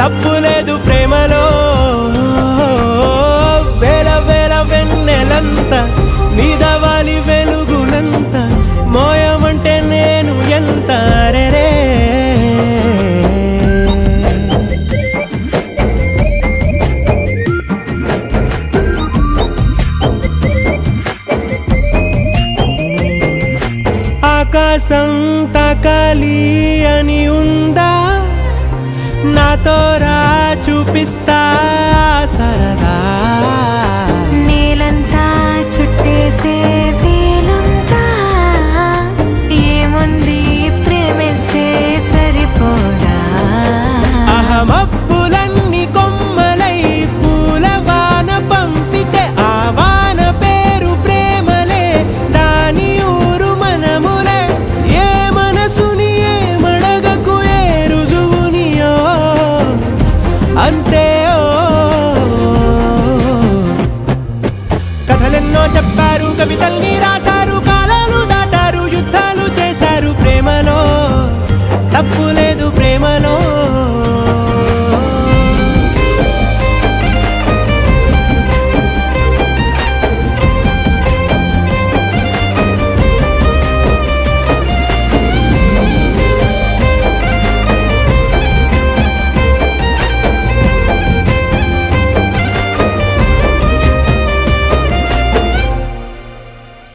తప్పు లేదు ప్రేమలో వేల వేల వెన్నెలంత మీద వాలి వెలుగునంత మోయమంటే నేను ఎంత రే ఆకాశం తాకాలి అని ఉందా నాతో రా చూపిస్తా సరదా నేలంతా చుట్టేసే వీలుందా ఏముంది ప్రేమిస్తే సరిపోదా అహమప్పులన్నీ కొమ్మలై పూల వాన పంపితే ఆ వాన పేరు ప్రేమలే దాని ఊరు మనములే ఏ మనసుని ఏ మడగకు ఏ రుజువునియో అంతే కథలెన్నో చెప్పారు కవితల్ని రాసి